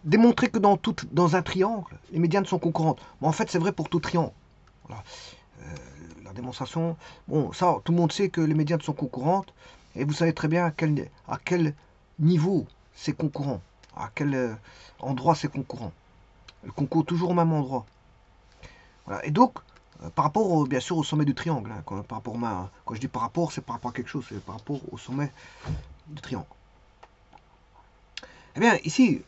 démontrer que dans un triangle, les médianes sont concurrentes. Mais en fait, c'est vrai pour tout triangle. Voilà. La démonstration, bon, ça, tout le monde sait que les médianes sont concurrentes, et vous savez très bien à quel niveau c'est concurrent, à quel endroit c'est concurrent. Le concourt toujours au même endroit. Voilà. Et donc, par rapport, bien sûr, au sommet du triangle, hein, par rapport quand je dis par rapport, c'est par rapport à quelque chose, c'est par rapport au sommet du triangle. Eh bien, ici,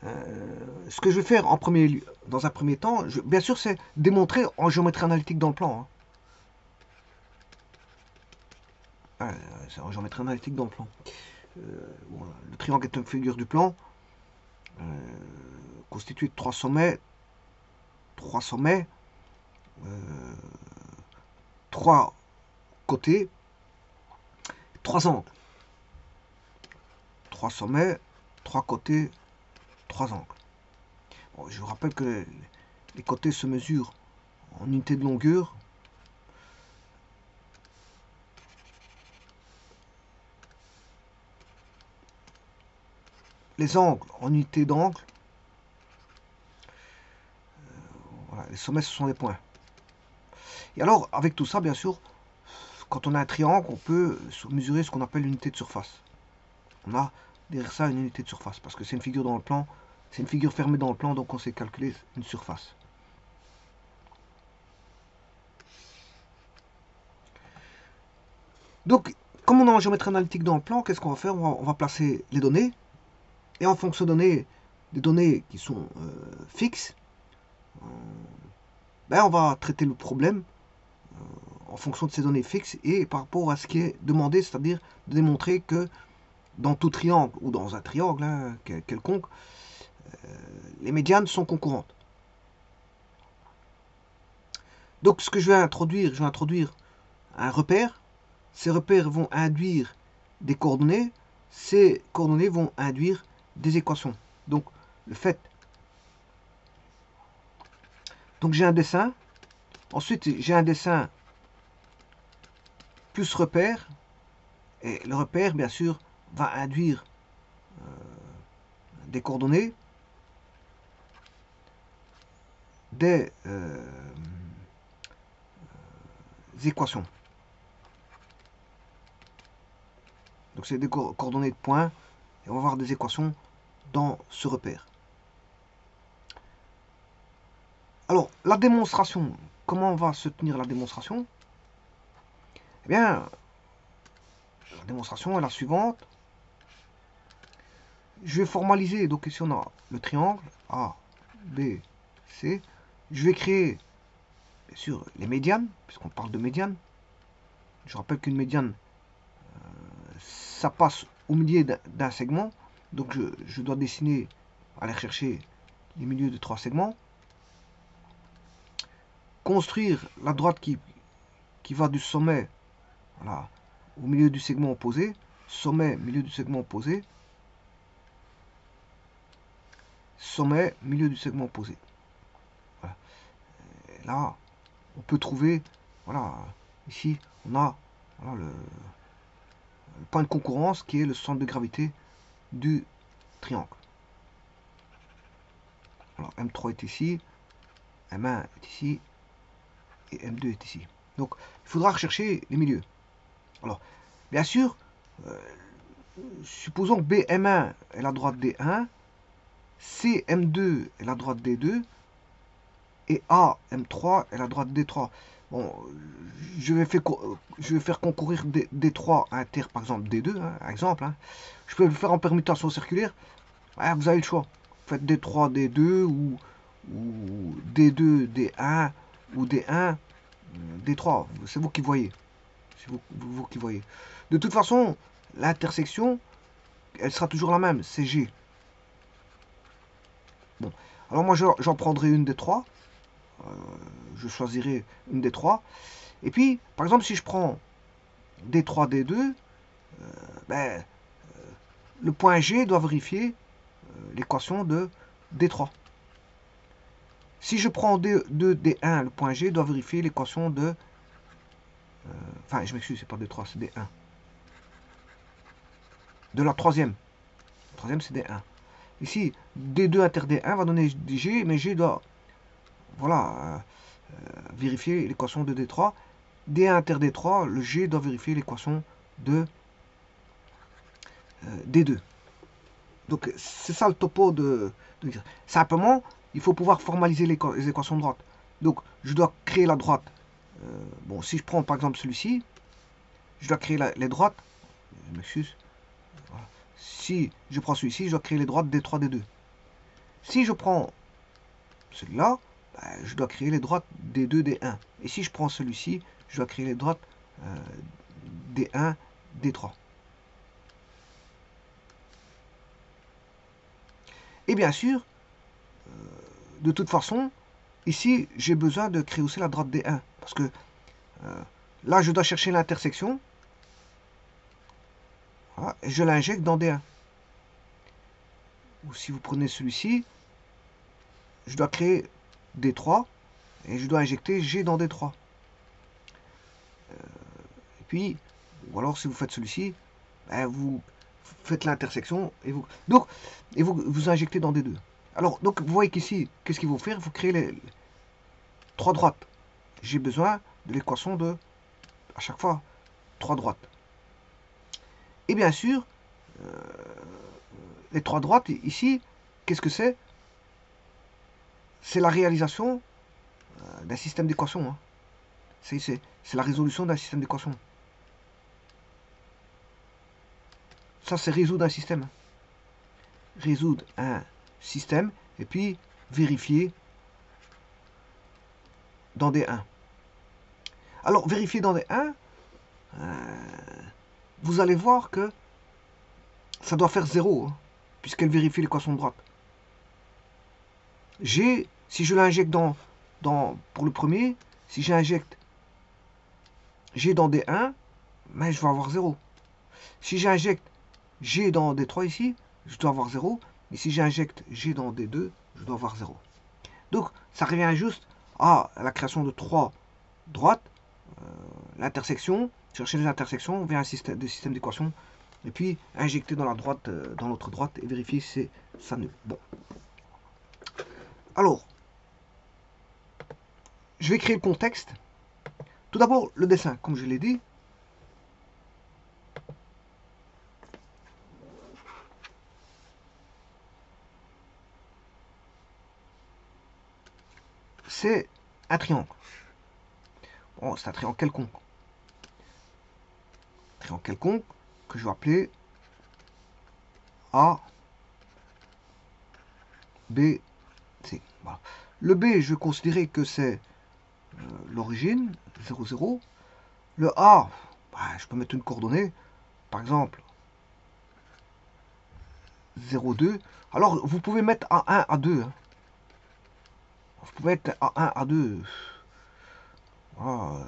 ce que je vais faire dans un premier temps, bien sûr, c'est démontrer en géométrie analytique dans le plan. Hein. C'est en géométrie analytique dans le plan. Voilà. Le triangle est une figure du plan euh, constitué de trois sommets, euh, trois côtés, trois angles. Trois sommets, trois côtés, trois angles. Bon, je vous rappelle que les côtés se mesurent en unité de longueur. Les angles en unité d'angle. Voilà, les sommets, ce sont des points. Et alors, avec tout ça, bien sûr, quand on a un triangle, on peut mesurer ce qu'on appelle l'unité de surface. On a derrière ça une unité de surface, parce que c'est une figure dans le plan, c'est une figure fermée dans le plan, donc on sait calculer une surface. Donc, comme on est en géométrie analytique dans le plan, qu'est-ce qu'on va faire? On va placer les données, et en fonction des données qui sont fixes, ben on va traiter le problème en fonction de ces données fixes et par rapport à ce qui est demandé, c'est-à-dire de démontrer que dans tout triangle ou dans un triangle hein, quelconque, les médianes sont concurrentes. Donc ce que je vais introduire un repère. Ces repères vont induire des coordonnées. Ces coordonnées vont induire des équations. Donc le fait. Donc j'ai un dessin. Ensuite j'ai un dessin plus repère. Et le repère, bien sûr, va induire des coordonnées, des équations. Donc c'est des coordonnées de points et on va avoir des équations dans ce repère. Alors la démonstration, comment va se tenir la démonstration? Eh bien, la démonstration est la suivante. Je vais formaliser, donc ici on a le triangle A, B, C. Je vais créer, bien sûr, les médianes, puisqu'on parle de médiane. Je rappelle qu'une médiane, ça passe au milieu d'un segment. Donc je dois dessiner, aller chercher les milieux de trois segments. Construire la droite qui va du sommet voilà, au milieu du segment opposé. Sommet, milieu du segment opposé. Sommet, milieu du segment opposé. Voilà. Et là, on peut trouver, voilà, ici, on a voilà, le point de concurrence qui est le centre de gravité du triangle. Alors, M3 est ici, M1 est ici, et M2 est ici. Donc, il faudra rechercher les milieux. Alors, bien sûr, euh, supposons que BM1 est la droite D1, CM2 est la droite D2, et AM3 est la droite D3. Bon, je vais faire concourir D3 inter, par exemple D2, hein, exemple. Hein. Je peux le faire en permutation circulaire. Ouais, vous avez le choix. Vous faites D3, D2 ou D2, D1 ou D1, D3. C'est vous qui voyez. C'est vous qui voyez. De toute façon, l'intersection, elle sera toujours la même. C'est G. Bon. Alors moi, j'en prendrai une des trois. Je choisirai une des trois. Et puis, par exemple, si je prends D3, D2, ben, le point G doit vérifier l'équation de D3. Si je prends D2, D1, le point G doit vérifier l'équation de... Enfin, je m'excuse, c'est pas D3, c'est D1. De la troisième. La troisième, c'est D1. ici, D2 inter D1 va donner G, mais G doit, voilà, vérifier l'équation de D3. D1 inter D3, le G doit vérifier l'équation de D2. Donc, c'est ça le topo de... Simplement, il faut pouvoir formaliser les équations de droite. Donc, je dois créer la droite. Bon, si je prends par exemple celui-ci, je dois créer les droites. Je m'excuse. Voilà. Si je prends celui-ci, je dois créer les droites D3, D2. Si je prends celui-là, ben, je dois créer les droites D2, D1. Et si je prends celui-ci, je dois créer les droites D1, D3. Et bien sûr, de toute façon, ici, j'ai besoin de créer aussi la droite D1. Parce que là, je dois chercher l'intersection. Voilà, et je l'injecte dans D1. Ou si vous prenez celui-ci, je dois créer D3 et je dois injecter G dans D3. Et puis, ou alors si vous faites celui-ci, ben, vous faites l'intersection et vous injectez dans D2. Alors, donc vous voyez qu'ici, qu'est-ce qu'il faut faire? Il faut créer les trois droites. J'ai besoin de l'équation de, à chaque fois, trois droites. Et bien sûr, les trois droites, ici, qu'est-ce que c'est? C'est la réalisation d'un système d'équations. Hein. C'est la résolution d'un système d'équations. Ça, c'est résoudre un système. Résoudre un système et puis vérifier dans des 1. Alors, vérifier dans des 1, vous allez voir que ça doit faire 0, hein, puisqu'elle vérifie l'équation de droite. G, si je l'injecte pour le premier, si j'injecte G dans des 1, ben, je vais avoir 0. Si j'injecte G dans D3 ici, je dois avoir 0. Et si j'injecte G dans D2, je dois avoir 0. Donc, ça revient juste à la création de trois droites, l'intersection, chercher les intersections vers un système d'équations, et puis injecter dans la droite, dans l'autre droite, et vérifier si c'est ça nul. Bon. Alors, je vais créer le contexte. Tout d'abord, le dessin, comme je l'ai dit. C'est un triangle. Bon, c'est un triangle quelconque. Un triangle quelconque que je vais appeler A, B, C. Voilà. Le B, je vais considérer que c'est l'origine, 0, 0. Le A, bah, je peux mettre une coordonnée, par exemple 0, 2. Alors, vous pouvez mettre A1, A2. Hein. Vous pouvez mettre A1, A2. Voilà.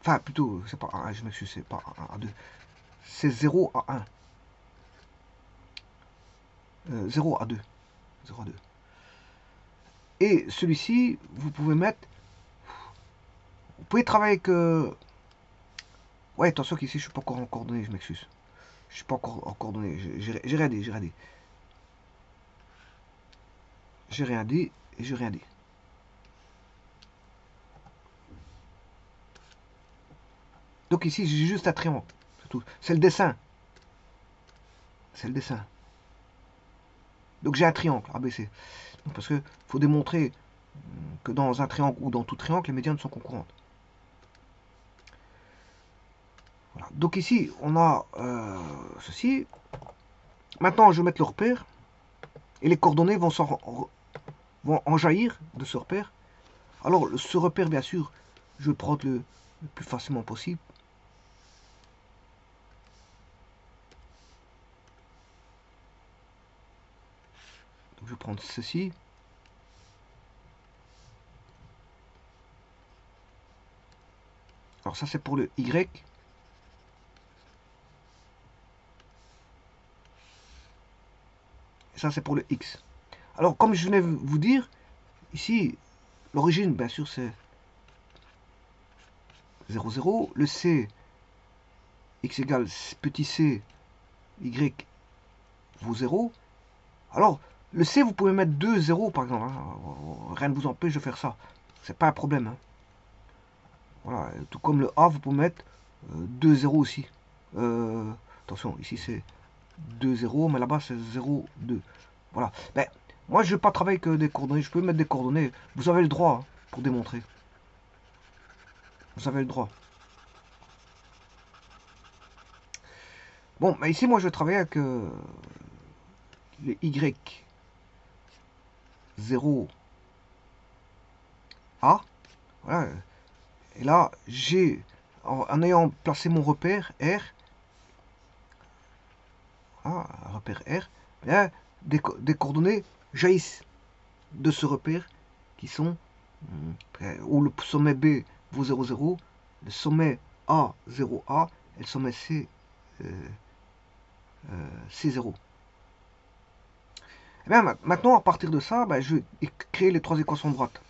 Enfin, plutôt, c'est pas A1, je m'excuse, c'est pas A1, A2. C'est 0 à 1. 0 à 2. 0 à 2. Et celui-ci, vous pouvez mettre... Vous pouvez travailler avec... Ouais, attention qu'ici, je suis pas encore en coordonnées, je m'excuse. Je suis pas encore en coordonnées. J'ai rien dit, j'ai rien dit. J'ai rien dit et j'ai rien dit. Donc ici, j'ai juste un triangle. C'est tout. C'est le dessin. C'est le dessin. Donc j'ai un triangle, ABC. Donc, parce qu'il faut démontrer que dans un triangle ou dans tout triangle, les médianes sont concurrentes. Voilà. Donc ici, on a ceci. Maintenant, je vais mettre le repère. Et les coordonnées vont en jaillir de ce repère. Alors, ce repère, bien sûr, je vais prendre le plus facilement possible. Donc, je vais prendre ceci. Alors, ça, c'est pour le Y. Et ça, c'est pour le X. Alors, comme je venais vous dire, ici, l'origine, bien sûr, c'est 0, 0. Le C, X égale petit c, Y vos zéros. Alors, le C, vous pouvez mettre 2 zéros, par exemple. Hein. Rien ne vous empêche de faire ça. C'est pas un problème. Hein. Voilà. Tout comme le A, vous pouvez mettre 2 zéros aussi. Attention, ici c'est 2 zéros, mais là-bas c'est 0, 2. Voilà. Ben, moi, je ne vais pas travailler que des coordonnées. Je peux mettre des coordonnées. Vous avez le droit hein, pour démontrer. Vous avez le droit. Bon, mais ici, moi, je vais travailler avec les Y 0 A. Voilà. Et là, j'ai, en ayant placé mon repère R, ah, repère R, bien, des coordonnées jaillissent de ce repère qui sont où le sommet B vaut 0, 0, le sommet A 0A et le sommet C C0. Et bien, maintenant, à partir de ça, ben, je vais créer les trois équations de droite.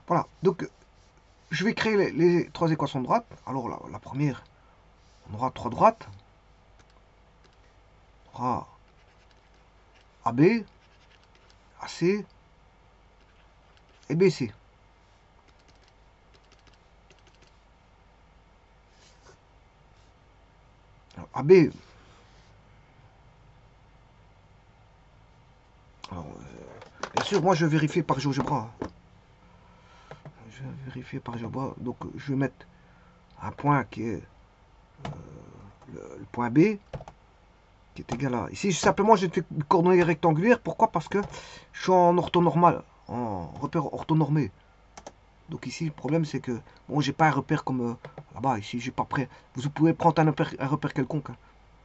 Voilà, donc je vais créer les trois équations de droite. Alors la première, on aura trois droites. On aura AB, AC et BC. Alors, AB, alors, bien sûr, moi je vais vérifier par GeoGebra. Je vais vérifier par GeoGebra. Donc je vais mettre un point qui est le point B, qui est égal à... Ici, simplement, j'ai fait une coordonnée rectangulaire. Pourquoi? Parce que je suis en orthonormal, en repère orthonormé. Donc ici, le problème, c'est que bon, j'ai pas un repère comme là-bas. Ici, j'ai pas prêt. Vous pouvez prendre un repère quelconque. Hein.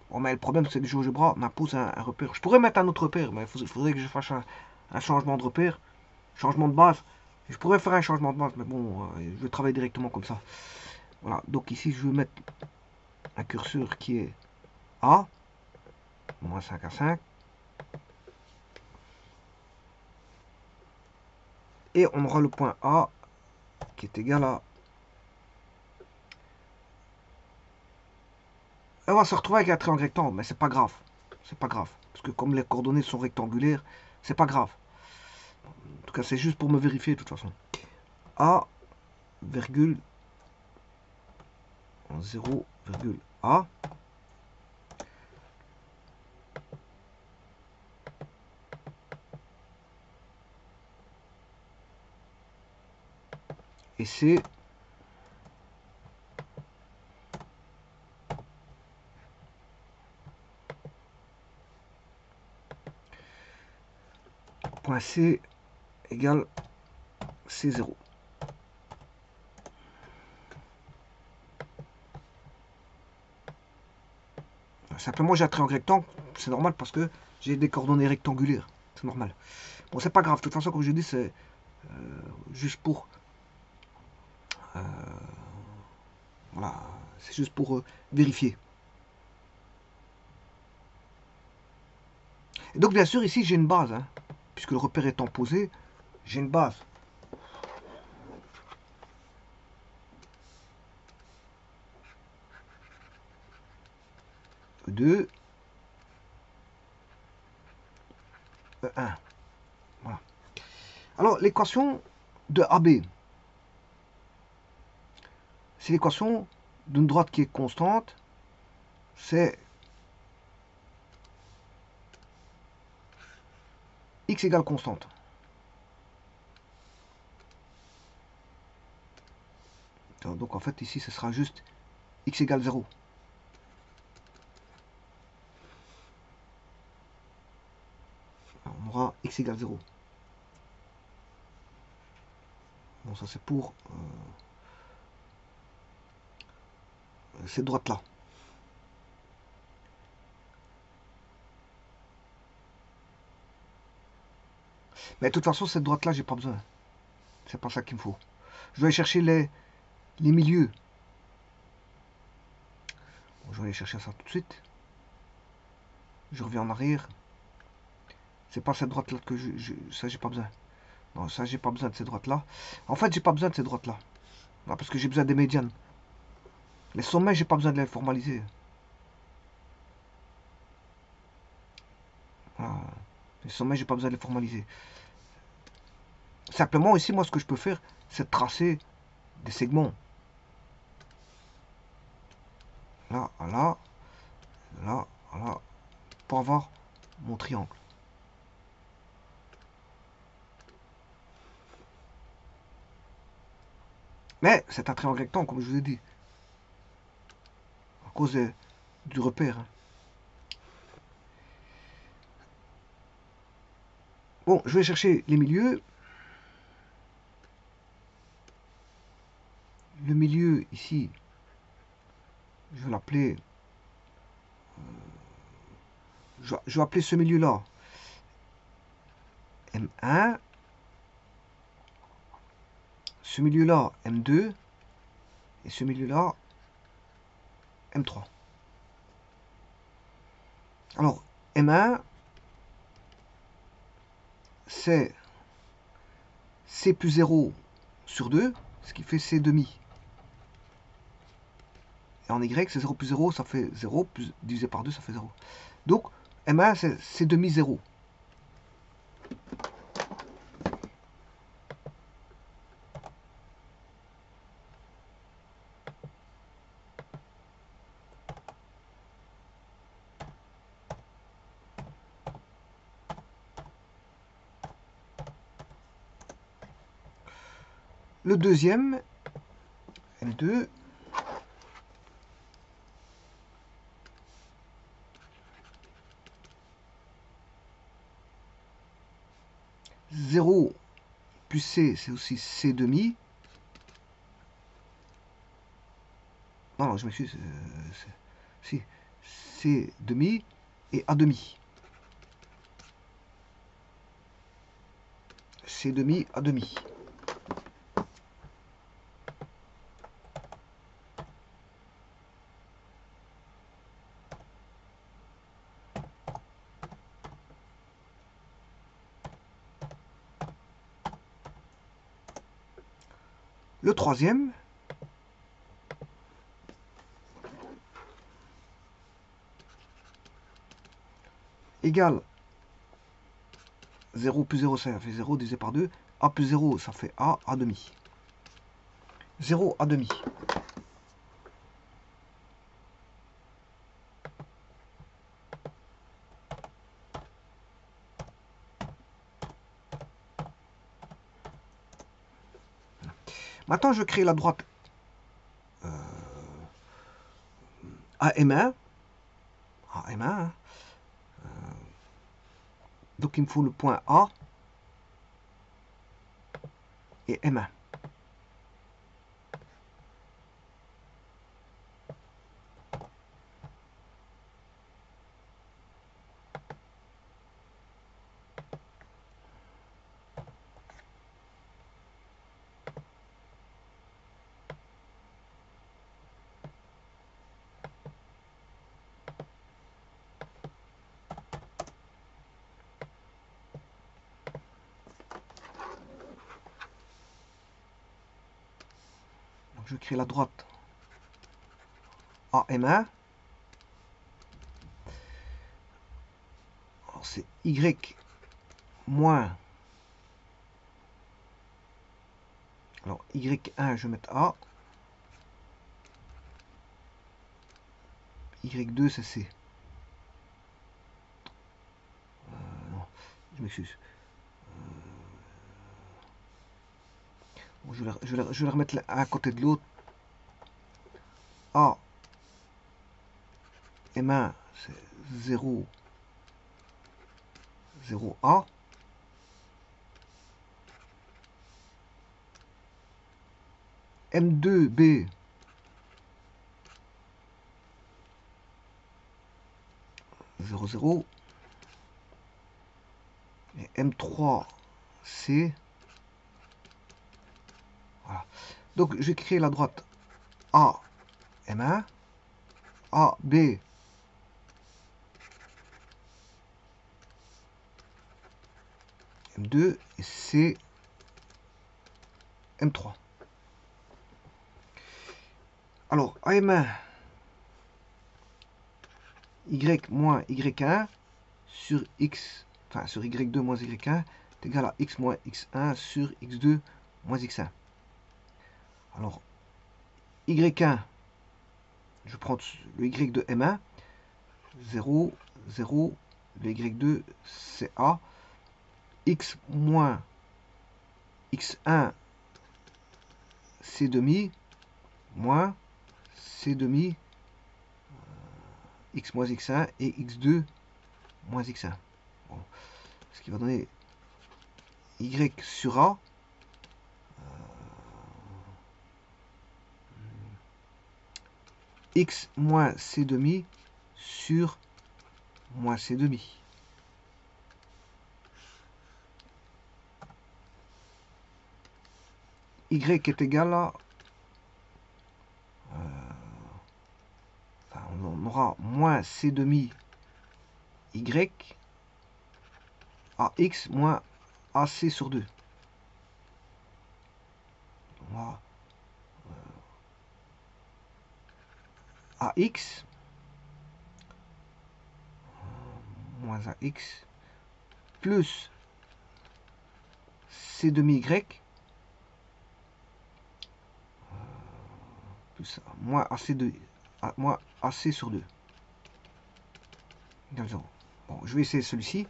Bon, mais le problème, c'est que GeoGebra m'impose un repère. Je pourrais mettre un autre repère, mais il faudrait que je fasse un changement de repère, changement de base. Je pourrais faire un changement de base, mais bon, je vais travailler directement comme ça. Voilà. Donc ici, je vais mettre un curseur qui est A, moins 5 à 5. Et on aura le point A qui est égal à... On va se retrouver avec un triangle rectangle, mais c'est pas grave. C'est pas grave. Parce que comme les coordonnées sont rectangulaires, c'est pas grave. En tout cas, c'est juste pour me vérifier de toute façon. A, virgule, 0, virgule A. Et c'est point C égale C0. Simplement, j'ai un triangle rectangle, c'est normal parce que j'ai des coordonnées rectangulaires. C'est normal. Bon, c'est pas grave. De toute façon, comme je dis, c'est juste pour... voilà, c'est juste pour vérifier. Et donc, bien sûr, ici, j'ai une base. Hein, puisque le repère étant posé, j'ai une base. 2, 1. Voilà. Alors, l'équation de AB, c'est l'équation d'une droite qui est constante. C'est x égale constante. Donc en fait ici ce sera juste x égale 0. Alors, on aura x égale 0. Bon, ça c'est pour cette droite là. Mais de toute façon cette droite là j'ai pas besoin. C'est pas ça qu'il me faut. Je dois aller chercher les milieux. Bon, je vais aller chercher ça tout de suite. Je reviens en arrière. C'est pas cette droite là que ça j'ai pas besoin. Non, ça j'ai pas besoin de cette droite là. En fait j'ai pas besoin de cette droite là. Non, parce que j'ai besoin des médianes. Les sommets j'ai pas besoin de les formaliser. Voilà. Les sommets j'ai pas besoin de les formaliser. Simplement ici moi ce que je peux faire c'est tracer des segments. Là, là, là, là, pour avoir mon triangle. Mais c'est un triangle rectangle, comme je vous ai dit. À cause du repère. Hein. Bon, je vais chercher les milieux. Le milieu, ici, je vais l'appeler... je vais appeler ce milieu-là M1. Ce milieu-là, M2. Et ce milieu-là, M3. Alors, M1, c'est C plus 0 sur 2, ce qui fait C demi. Et en Y, c'est 0 plus 0, ça fait 0, plus divisé par 2, ça fait 0. Donc, M1, c'est C demi 0. Le deuxième, M2, zéro plus C, c'est aussi C demi. Non, je m'excuse. Si, C demi et A demi. C demi, A demi. Le troisième, égale 0 plus 0, ça fait 0 divisé par 2. A plus 0, ça fait A, A demi. 0, A demi. Maintenant, je crée la droite AM1. AM1. Hein. Donc, il me faut le point A et M1. Donc, je crée la droite AM1. Alors, c'est Y moins... Alors, Y1, je vais mettre A. Y2, c'est C. Non, je m'excuse. Bon, je vais les remettre l'un à côté de l'autre. A M1, c'est 0, 0A. M2B, 0, 0. Et M3C. Voilà. Donc, je vais créer la droite A, M1, A, B, M2 et C, M3. Alors, AM1, Y moins Y1 sur X, enfin sur Y2 moins Y1 est égal à X moins X1 sur X2 moins X1. Alors, Y1, je prends le Y de M1, 0, 0, le Y2 c'est A, X moins X1 C demi, moins C demi, X moins X1 et X2 moins X1. Bon. Ce qui va donner Y sur A. X moins C demi sur moins C demi. Y est égal à... enfin, on aura moins C demi Y à X moins AC sur 2. On va AX moins AX plus C demi Y plus moins AC sur 2. Bon, je vais essayer celui-ci.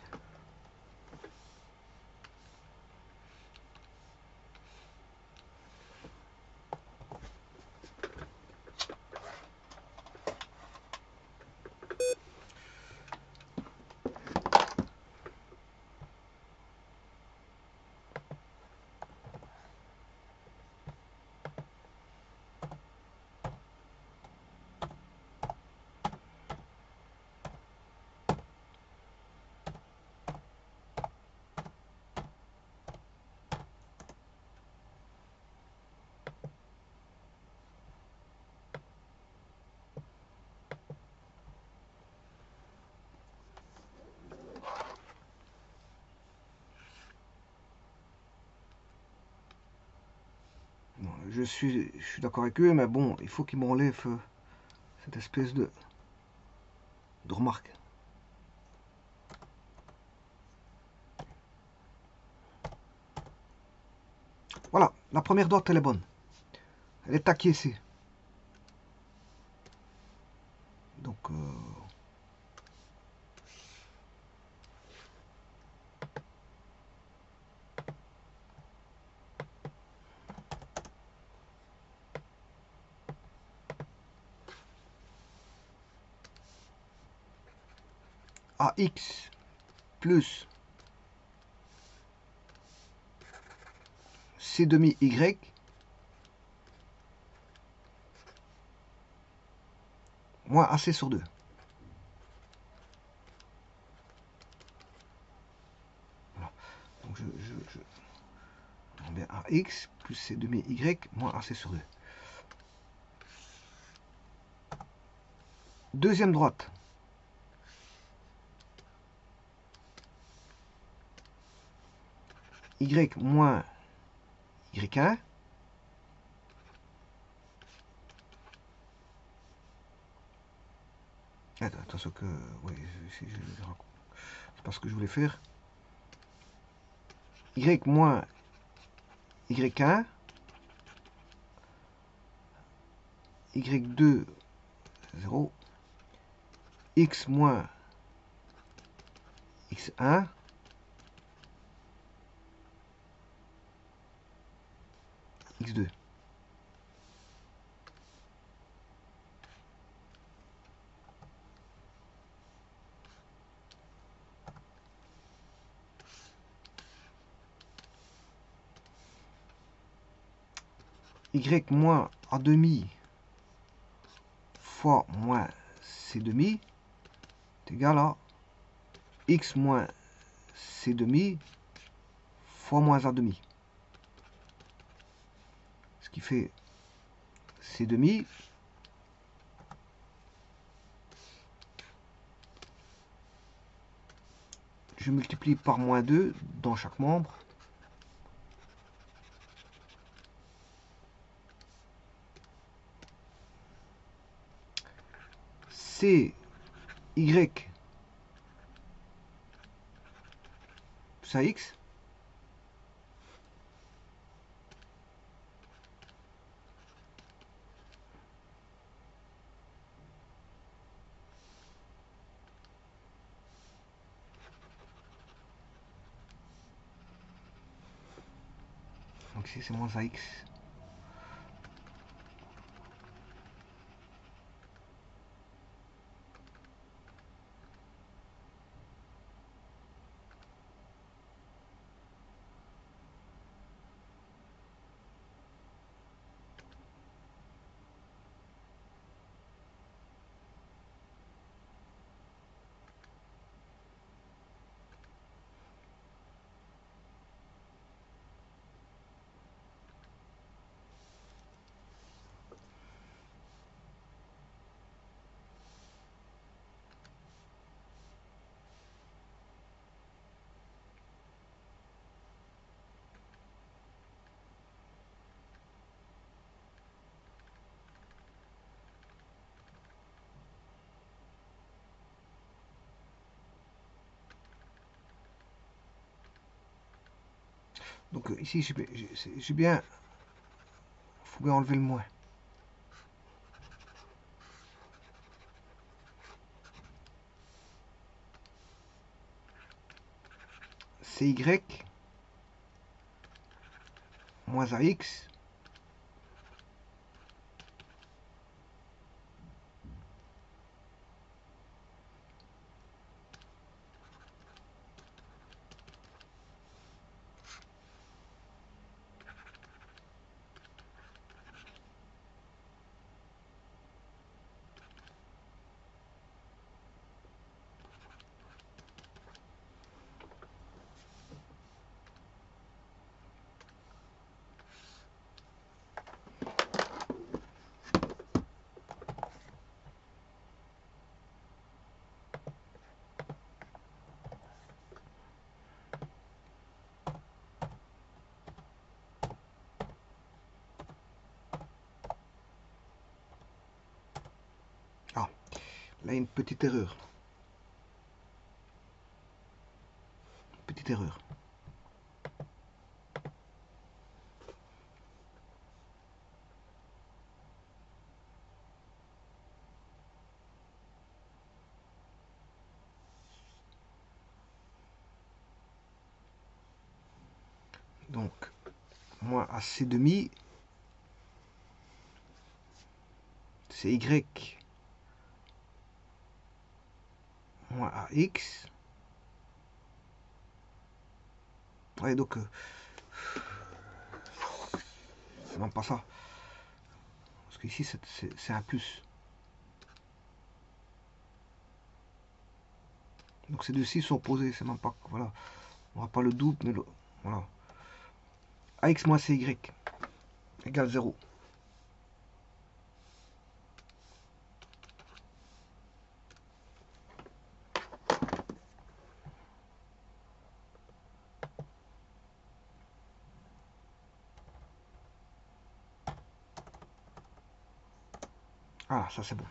Je suis d'accord avec eux, mais bon, il faut qu'ils m'enlèvent cette espèce de remarque. Voilà, la première droite, elle est bonne. Elle est acquiescée. Donc, AX plus C demi Y moins AC sur 2. Voilà. Donc on met AX plus C demi Y moins AC sur 2. Deuxième droite. Y moins Y1. Attention que... Oui, c'est pas ce que je voulais faire. Y moins Y1. Y2, 0. X moins X1. x2. Y moins A demi fois moins C demi est égal à X moins C demi fois moins A demi. Ce qui fait C demi je multiplie par moins 2 dans chaque membre. C Y plus AX donc ici c'est moins AX. Donc ici, j'ai bien, faut bien enlever le moins. CY moins AX là, une petite erreur. Petite erreur. Donc, moins AC demi, c'est Y moins AX. Ouais, donc, c'est même pas ça. Parce qu'ici, c'est un plus. Donc, ces deux-ci sont opposés. C'est même pas. Voilà. On n'aura pas le double, mais le. Voilà. AX moins CY égale 0. Ah, ça c'est bon.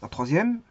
La troisième,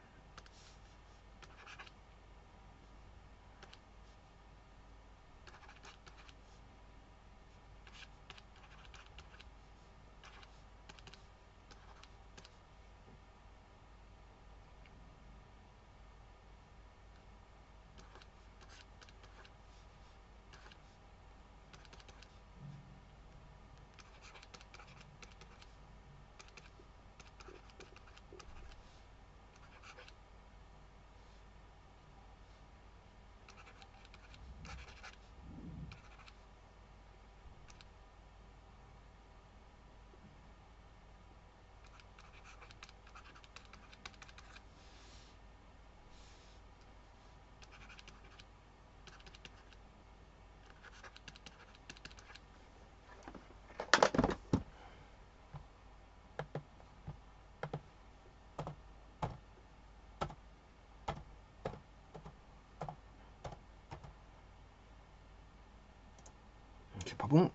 pas bon.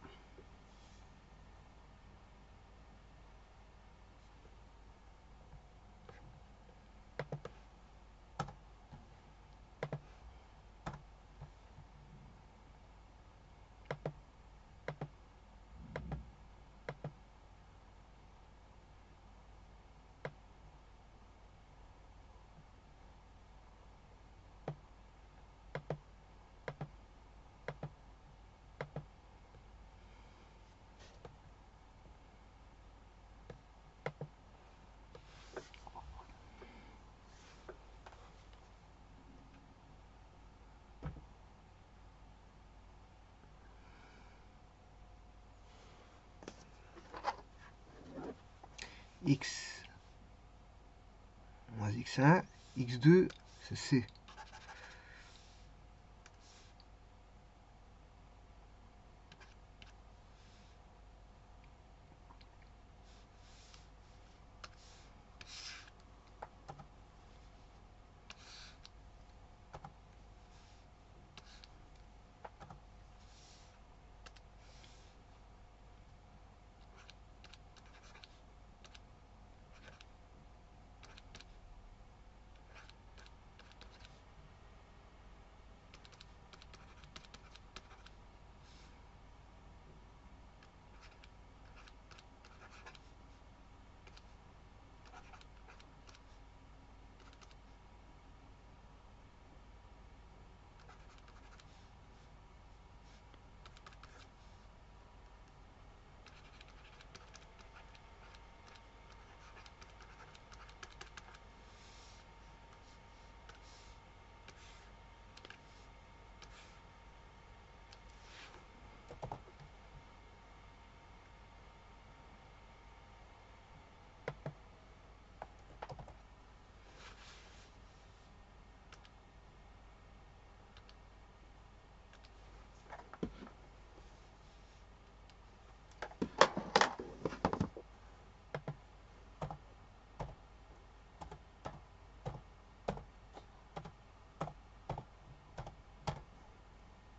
X moins X1, X2, c'est C.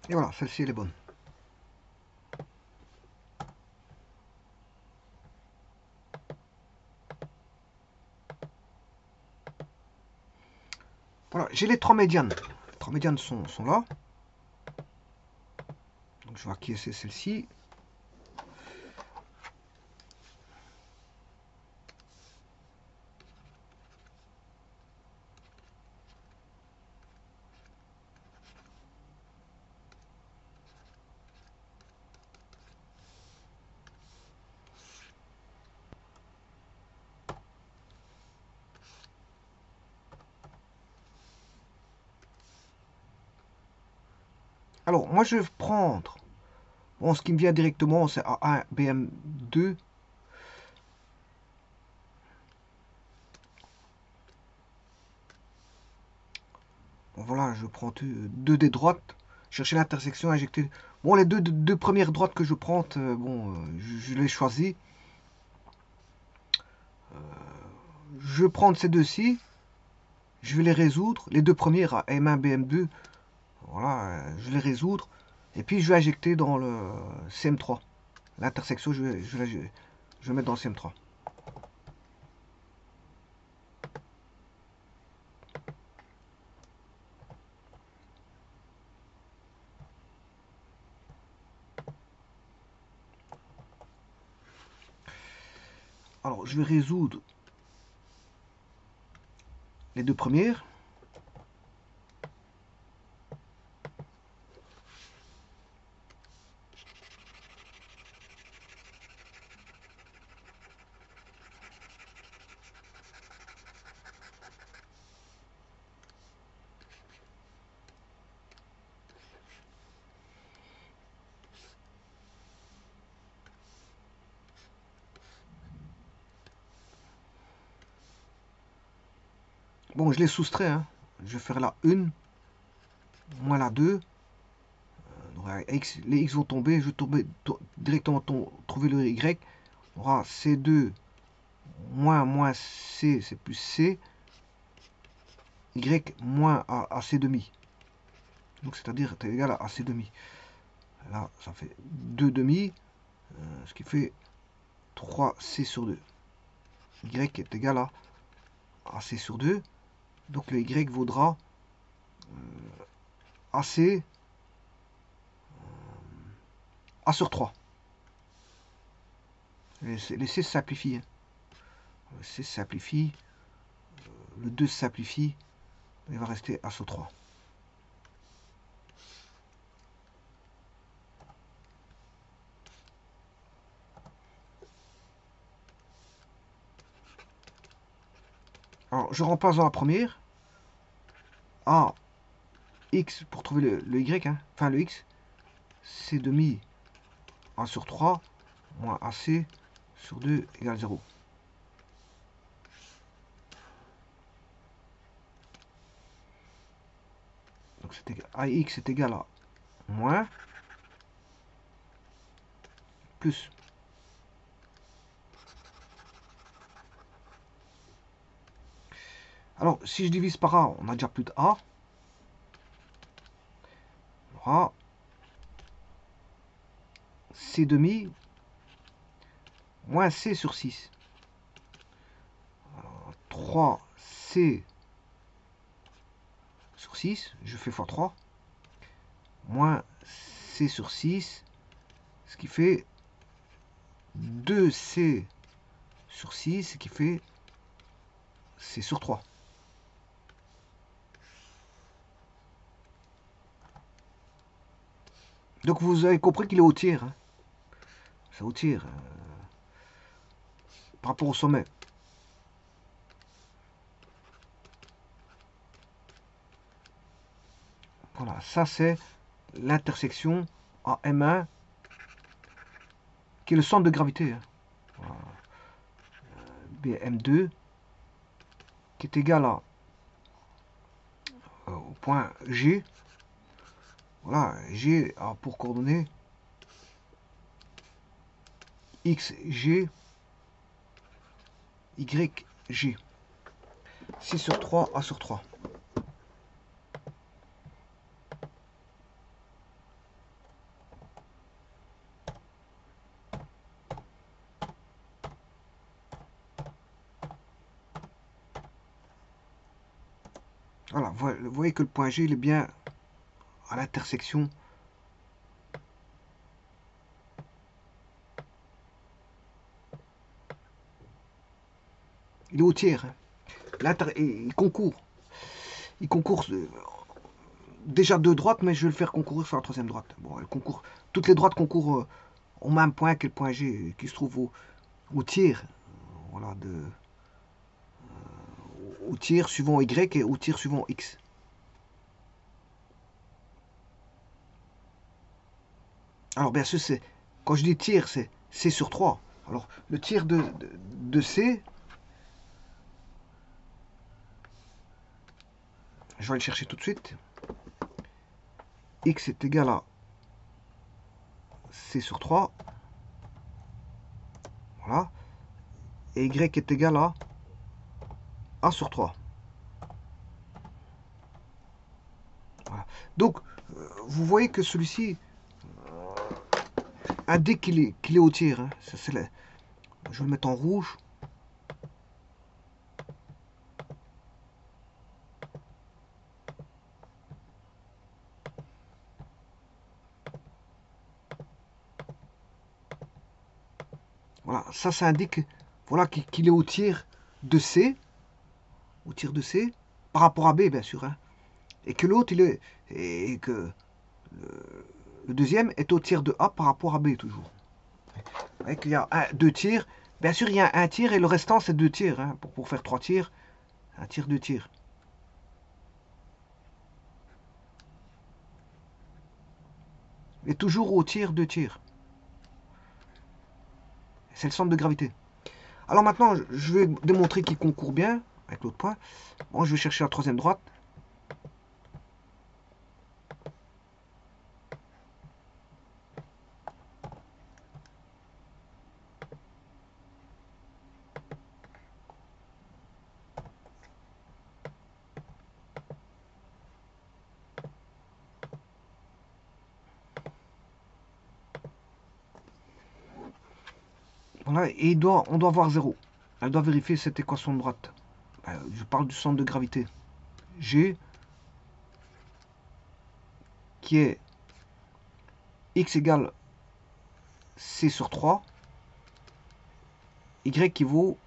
Et voilà, celle-ci elle est bonne. Voilà, j'ai les trois médianes. Les trois médianes sont là. Donc je vais acquiescer celle-ci. Alors, moi je vais prendre. Bon, ce qui me vient directement, c'est A1, BM2. Bon, voilà, je prends deux des droites. Chercher l'intersection, injecter. Bon, les deux premières droites que je prends, bon, je les choisis. Je vais prendre ces deux-ci. Je vais les résoudre. Les deux premières, M1, BM2. Voilà, je vais les résoudre. Et puis je vais injecter dans le CM3. L'intersection, je vais mettre dans le CM3. Alors, je vais résoudre les deux premières. Bon, je les soustrais. Hein. Je vais faire la 1, moins la 2. Les X vont tomber. Je vais directement trouver le Y. On aura C2 moins C, c'est plus C. Y moins à C demi. Donc c'est-à-dire est égal à C demi. Là, ça fait 2 demi, ce qui fait 3c sur 2. Y est égal à c sur 2. Donc le y vaudra AC A sur 3. Les C simplifient. Le C simplifie. Le 2 simplifie. Il va rester A sur 3. Alors, je remplace dans la première. A, X, pour trouver le Y, hein, enfin le X. C demi A sur 3 moins AC sur 2 égale 0. Donc AX est égal à moins plus. Alors, si je divise par A, on a déjà plus de A. On aura C demi moins C sur 6. Alors, 3C sur 6, je fais x 3, moins C sur 6, ce qui fait 2C sur 6, ce qui fait C sur 3. Donc vous avez compris qu'il est au tiers. Hein. C'est au tiers. Par rapport au sommet. Voilà, ça c'est l'intersection à M1 qui est le centre de gravité. Hein. Voilà. BM2 qui est égal au point G. Voilà, G a pour coordonnées XG, YG. 6 sur 3, A sur 3. Voilà, vous voyez que le point G il est bien à l'intersection. Il est au tiers. Hein. Il concourt. Il concourt déjà deux droites, mais je vais le faire concourir sur la troisième droite. Bon, elle concourt. Toutes les droites concourent au même point que le point G, qui se trouve au tiers. Voilà, au tiers suivant Y et au tiers suivant X. Alors bien sûr, quand je dis tiers, c'est C sur 3. Alors le tiers de C, je vais le chercher tout de suite. X est égal à C sur 3. Voilà. Et Y est égal à A sur 3. Voilà. Donc, vous voyez que celui-ci indique qu'il est au tiers. Hein. Je vais le mettre en rouge. Voilà, ça indique voilà, qu'il est au tiers de C, par rapport à B, bien sûr. Hein. Et que l'autre, et que le deuxième est au tiers de A par rapport à B, toujours. Vous voyez qu'il y a deux tiers. Bien sûr, il y a un tiers et le restant, c'est deux tiers. Hein. Pour faire trois tiers, un tiers, deux tiers. Et toujours au tiers, deux tiers. C'est le centre de gravité. Alors maintenant, je vais démontrer qu'il concourt bien avec l'autre point. Bon, je vais chercher la troisième droite. Voilà, et on doit avoir 0. Elle doit vérifier cette équation de droite. Je parle du centre de gravité. G qui est x égale c sur 3, y qui vaut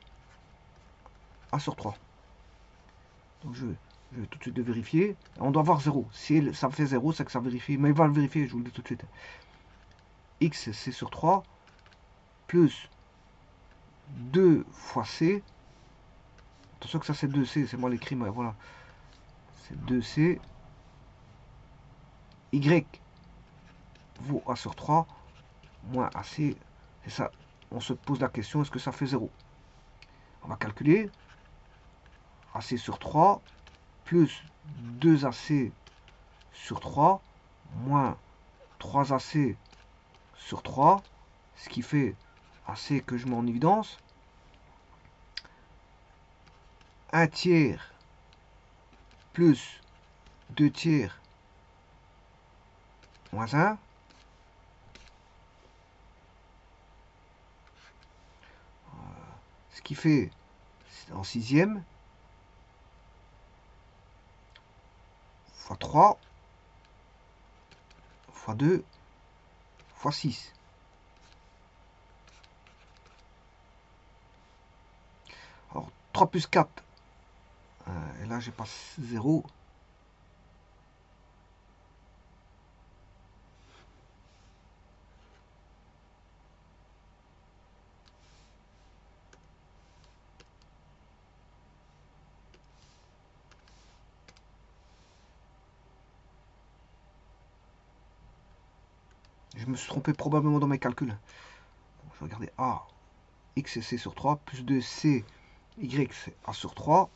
a sur 3. Donc je vais tout de suite le vérifier. On doit avoir 0. Si ça fait 0, c'est que ça vérifie. Mais il va le vérifier, je vous le dis tout de suite. X, c sur 3, plus 2 fois c. Attention que ça c'est 2c, c'est moi l'écrit, mais voilà. C'est 2c. Y vaut a sur 3, moins ac. C'est ça. On se pose la question, est-ce que ça fait 0? On va calculer. AC sur 3, plus 2AC sur 3, moins 3AC sur 3, ce qui fait AC que je mets en évidence. 1 tiers plus 2 tiers moins 1. Ce qui fait en sixième fois 3 fois 2 fois 6. Alors 3 plus 4, et là j'ai pas 0. Je me suis trompé probablement dans mes calculs. Je vais regarder A, X et C sur 3, plus 2C, Y, c'est A sur 3.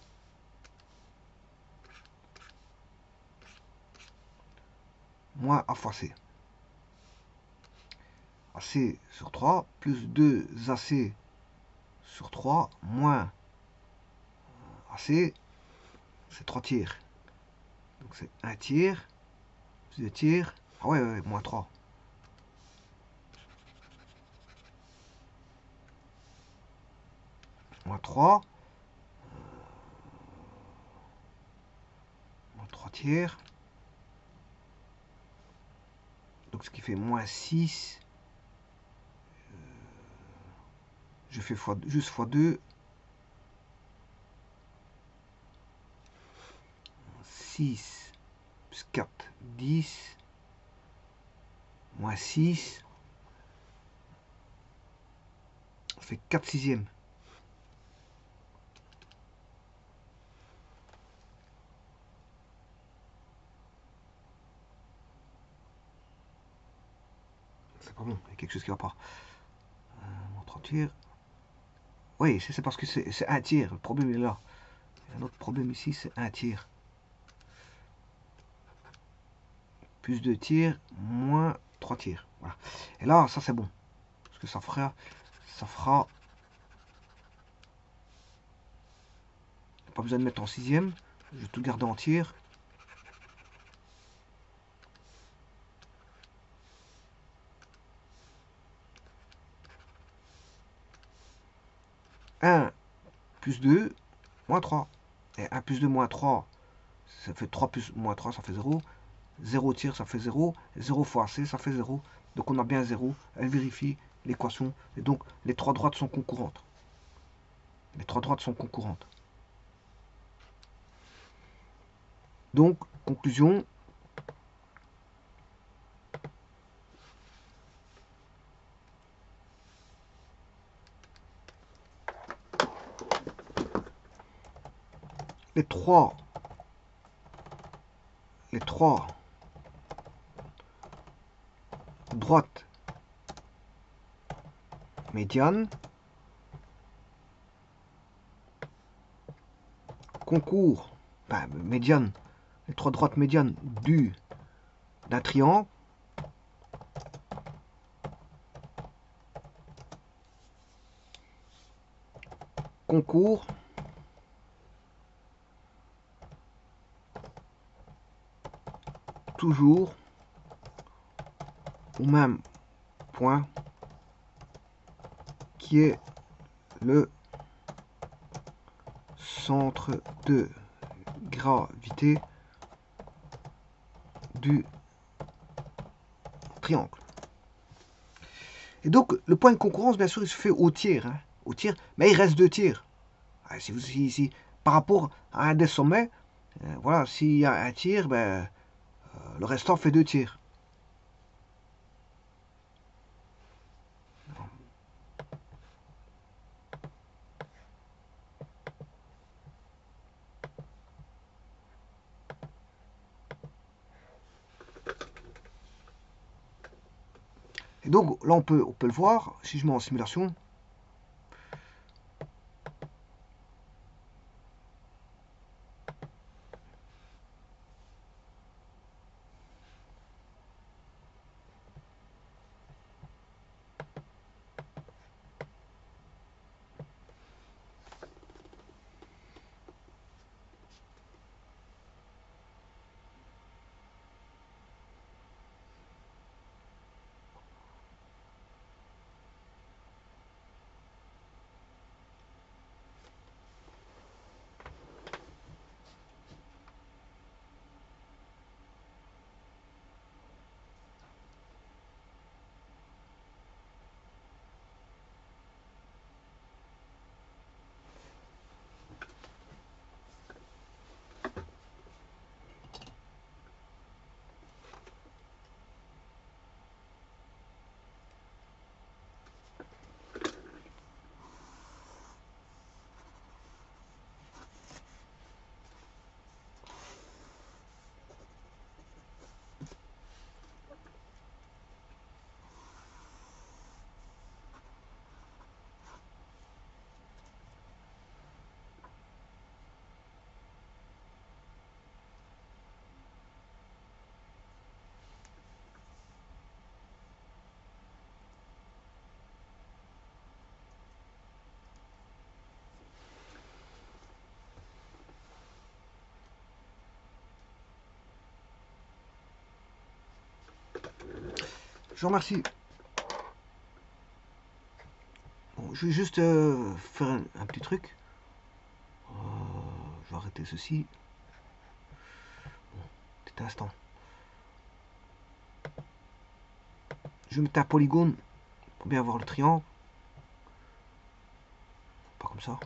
Moins A fois C. AC sur 3, plus 2 AC sur 3, moins AC, c'est 3 tiers. Donc c'est 1 tiers, plus 2 tiers. Ah ouais, moins 3. Moins 3. Moins 3 tiers. Donc ce qui fait moins 6. Je fais juste fois 2. 6 plus 4, 10. Moins 6. Ça fait 4 sixièmes. C'est pas bon, il y a quelque chose qui va pas. Moins 3 tiers. Oui, c'est parce que c'est 1 tiers. Le problème est là. Il y a un autre problème ici, c'est 1 tiers. Plus 2 tiers, moins 3 tiers. Voilà. Et là, ça c'est bon. Parce que ça fera... Pas besoin de mettre en sixième. Je vais tout garder en tiers. Un plus 2, moins 3. Et 1 plus 2, moins 3, ça fait 3 plus moins 3, ça fait 0. 0 tiers, ça fait 0. 0 fois C, ça fait 0. Donc on a bien 0. Elle vérifie l'équation. Et donc les trois droites sont concurrentes. Les trois droites sont concurrentes. Donc, conclusion. Les trois droites médianes concourent, médiane, les trois droites médianes d'un triangle concourent toujours au même point qui qui est le centre de gravité du triangle. Et donc, le point de concurrence, bien sûr, il se fait au tiers. Hein, au tiers, mais il reste 2 tiers. Si, par rapport à un des sommets, voilà, s'il y a un tiers, ben, le restant fait 2 tiers. Et donc, là, on peut le voir, si je mets en simulation. Je vous remercie. Bon, je vais juste faire un petit truc. Je vais arrêter ceci. Bon, petit instant. Je vais mettre un polygone pour bien voir le triangle. Pas comme ça.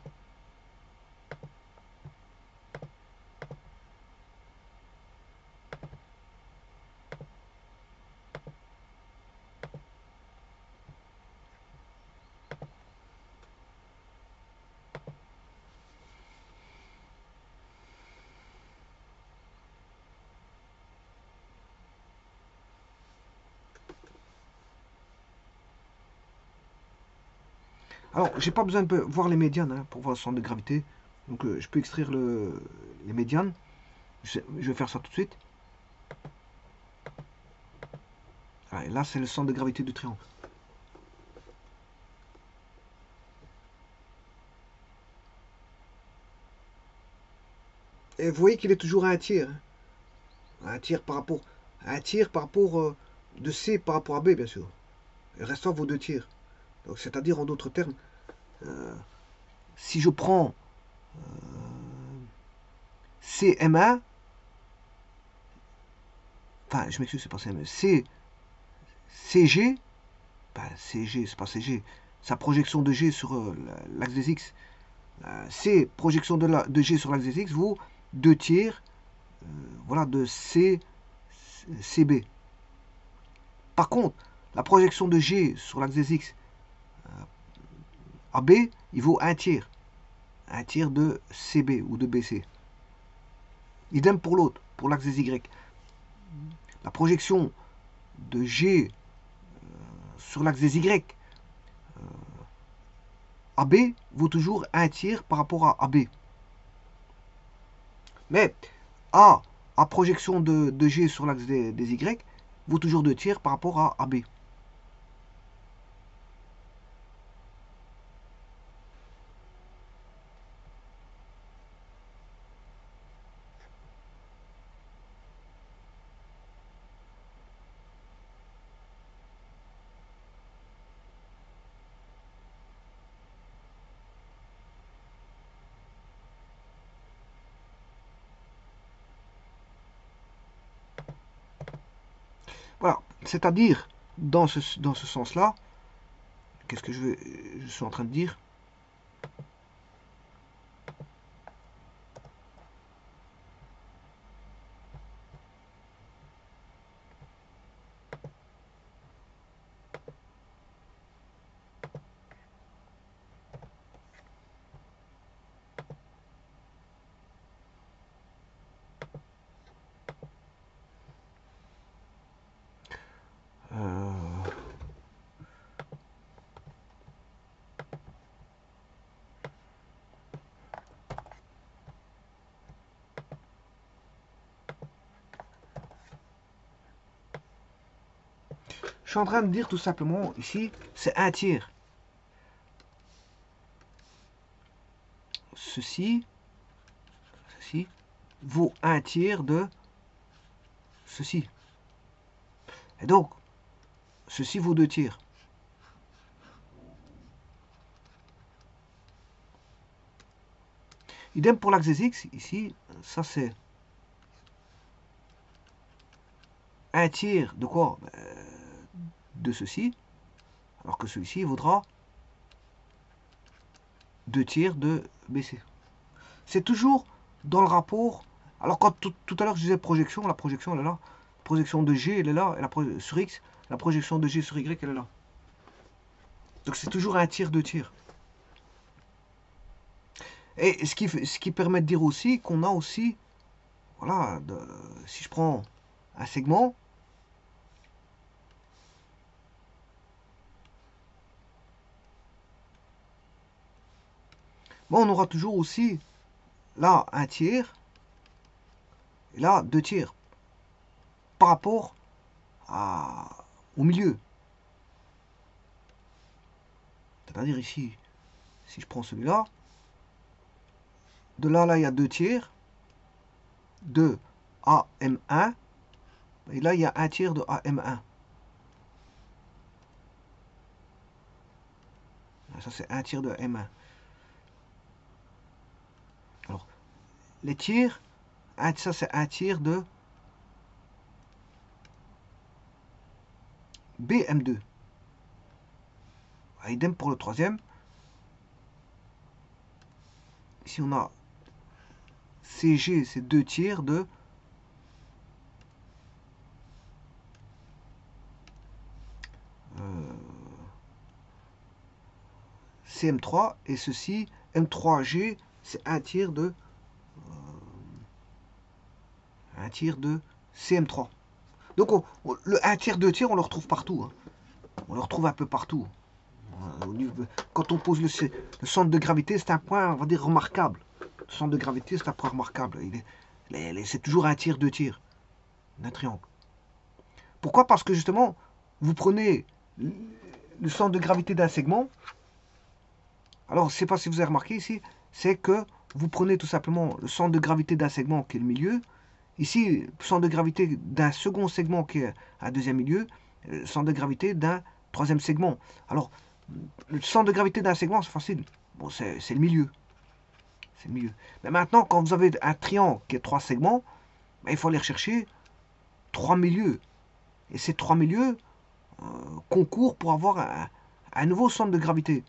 Alors, j'ai pas besoin de voir les médianes hein, pour voir le centre de gravité. Donc, je peux extraire les médianes. Je vais faire ça tout de suite. Ah, et là, c'est le centre de gravité du triangle. Et vous voyez qu'il est toujours à un tiers. Hein. Un tiers par rapport, de C par rapport à B, bien sûr. Et le restant vaut 2 tiers. Donc, c'est-à-dire, en d'autres termes, si je prends CM1, enfin, je m'excuse, c'est pas CM1, CG, ben, CG, c'est pas CG, sa projection de G sur l'axe des X, C, projection de G sur l'axe des X, vaut 2 tiers, voilà, de CB. Par contre, la projection de G sur l'axe des X à B, il vaut 1 tiers. 1 tiers de CB ou de BC. Idem pour l'autre, pour l'axe des Y. La projection de G sur l'axe des Y AB vaut toujours 1 tiers par rapport à AB. Mais A projection de G sur l'axe des Y vaut toujours 2 tiers par rapport à AB. Voilà, c'est-à-dire, dans ce sens-là, qu'est-ce que je suis en train de dire? Euh, je suis en train de dire tout simplement, ici, c'est un tiers. Ceci vaut un tiers de ceci. Et donc, ceci vaut 2 tiers. Idem pour l'axe des x, ici, ça c'est un tiers de quoi? De ceci, alors que celui-ci vaudra 2 tiers de BC. C'est toujours dans le rapport. Alors quand tout à l'heure je disais projection, la projection elle est là. La projection de G elle est là, et sur X, la projection de G sur Y elle est là. Donc c'est toujours un tiers, 2 tiers. Et ce qui permet de dire aussi qu'on a aussi, voilà, si je prends un segment, bon, on aura toujours aussi là un tiers et là 2 tiers par rapport au milieu. C'est-à-dire ici, si je prends celui-là, de là il y a 2 tiers de AM1 et là il y a un tiers de AM1. Ça c'est un tiers de M1. Alors, les tiers, ça c'est un tiers de BM2. Idem pour le troisième. Ici on a CG, c'est 2 tiers de CM3 et ceci, M3G, c'est un tiers de CM3. Donc le 1 tiers, 2 tiers, on le retrouve partout. Hein. On le retrouve un peu partout. Quand on pose le centre de gravité, c'est un point, on va dire, remarquable. Le centre de gravité, c'est un point remarquable. C'est toujours un tiers, 2 tiers d'un triangle. Pourquoi? Parce que justement, vous prenez le centre de gravité d'un segment. Alors, je ne sais pas si vous avez remarqué ici, c'est que vous prenez tout simplement le centre de gravité d'un segment qui est le milieu. Ici, le centre de gravité d'un second segment qui est un deuxième milieu. Le centre de gravité d'un troisième segment. Alors, le centre de gravité d'un segment, c'est facile. Bon, c'est le milieu. C'est le milieu. Mais maintenant, quand vous avez un triangle qui est 3 segments, ben, il faut aller rechercher 3 milieux. Et ces 3 milieux concourent pour avoir un nouveau centre de gravité.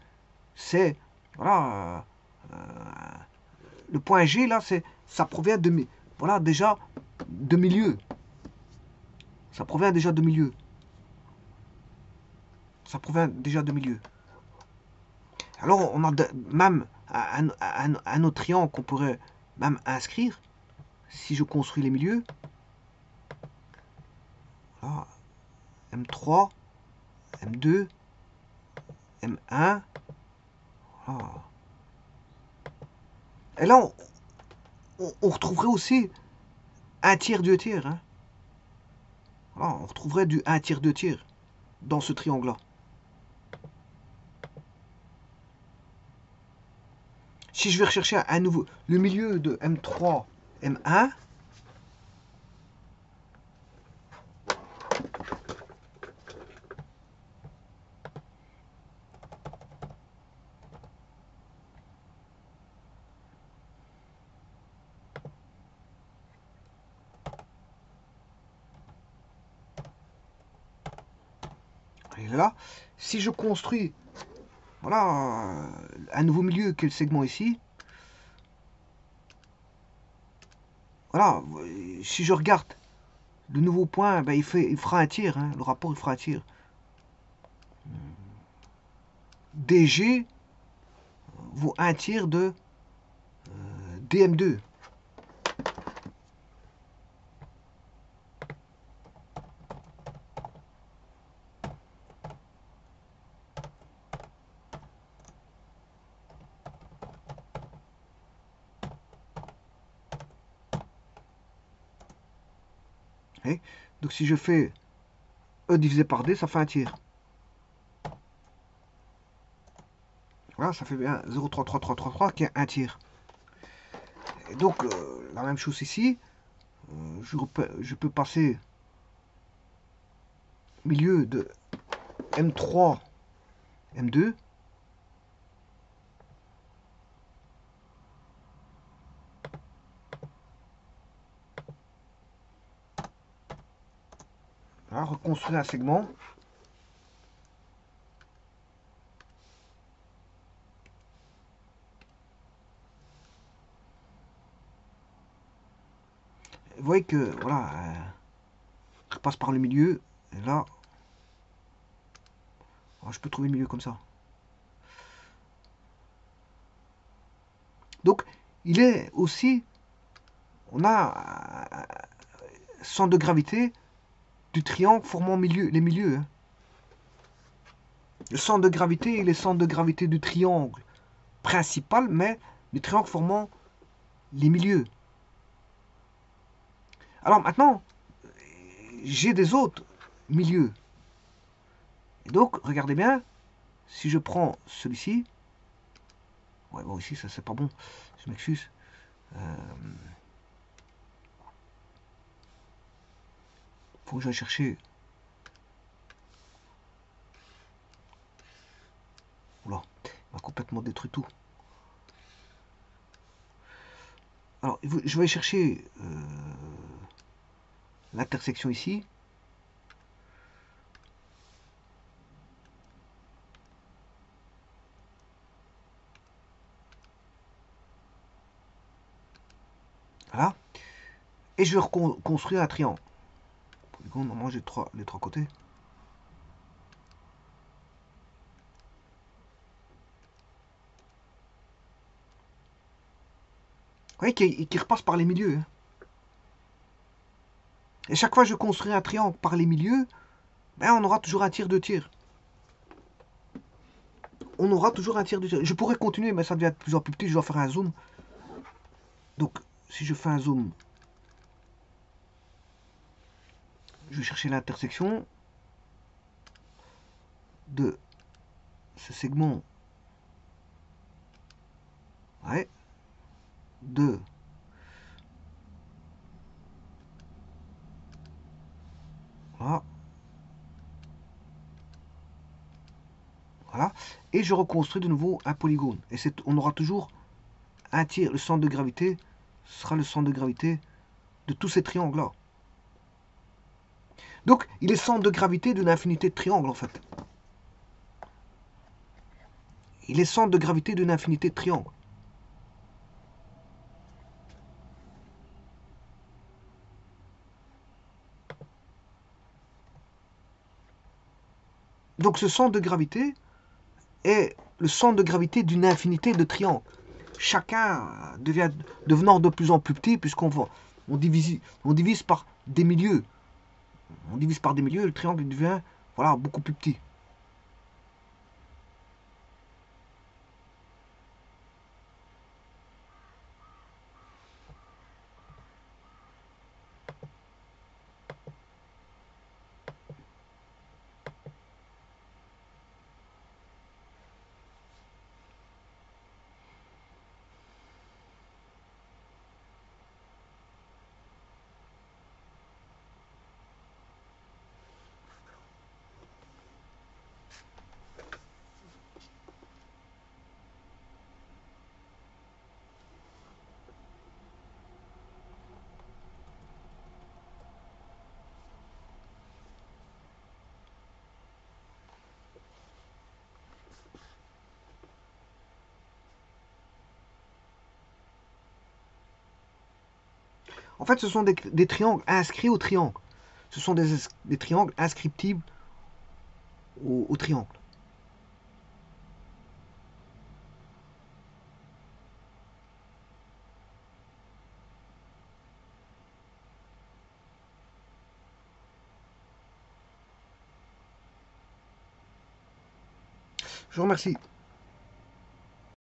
C'est, voilà, le point G, là, ça provient de, voilà, déjà, de milieu. Ça provient déjà de milieu. Ça provient déjà de milieu. Alors, on a même un autre triangle qu'on pourrait même inscrire. Si je construis les milieux, voilà, M3, M2, M1, voilà. Et là, on retrouverait aussi un tiers, 2 tiers. Hein. Voilà, on retrouverait du 1 tiers, 2 tiers dans ce triangle-là. Si je vais rechercher un nouveau, le milieu de M3, M1, il est là. Si je construis, voilà, un nouveau milieu qui est le segment ici, voilà, si je regarde le nouveau point, ben, il fera un tir, hein, le rapport il fera un tir. DG vaut un tiers de DM2. Okay. Donc si je fais E divisé par D, ça fait un tiers. Voilà, ça fait bien 0,33333 qui est un tiers. Et donc, la même chose ici. Je peux passer milieu de M3, M2. Voilà, reconstruire un segment. Vous voyez que, voilà, je passe par le milieu. Et là, je peux trouver le milieu comme ça. Donc, il est aussi, on a un centre de gravité du triangle formant les milieux. Hein. Le centre de gravité est le centre de gravité du triangle principal, mais le triangle formant les milieux. Alors maintenant, j'ai des autres milieux. Et donc, regardez bien, si je prends celui-ci, ouais, bon, ici, ça c'est pas bon, je m'excuse. Faut que j'aille chercher. Oula, il m'a complètement détruit tout. Alors, je vais chercher l'intersection ici. Voilà. Et je vais reconstruire un triangle. Normalement, j'ai les trois côtés. Vous voyez qu'il repasse par les milieux. Hein. Et chaque fois que je construis un triangle par les milieux, ben, on aura toujours un tir de tir. On aura toujours un tir de tir. Je pourrais continuer, mais ça devient de plus en plus petit. Je dois faire un zoom. Donc, si je fais un zoom, je vais chercher l'intersection de ce segment. Ouais. De voilà. Voilà. Et je reconstruis de nouveau un polygone. Et on aura toujours un tiers. Le centre de gravité sera le centre de gravité de tous ces triangles-là. Donc, il est centre de gravité d'une infinité de triangles, en fait. Il est centre de gravité d'une infinité de triangles. Donc, ce centre de gravité est le centre de gravité d'une infinité de triangles. Chacun devenant de plus en plus petit, puisqu'on divise par des milieux. On divise par des milieux, le triangle devient voilà, beaucoup plus petit. En fait, ce sont des triangles inscrits au triangle. Ce sont des triangles inscriptibles au triangle. Je vous remercie.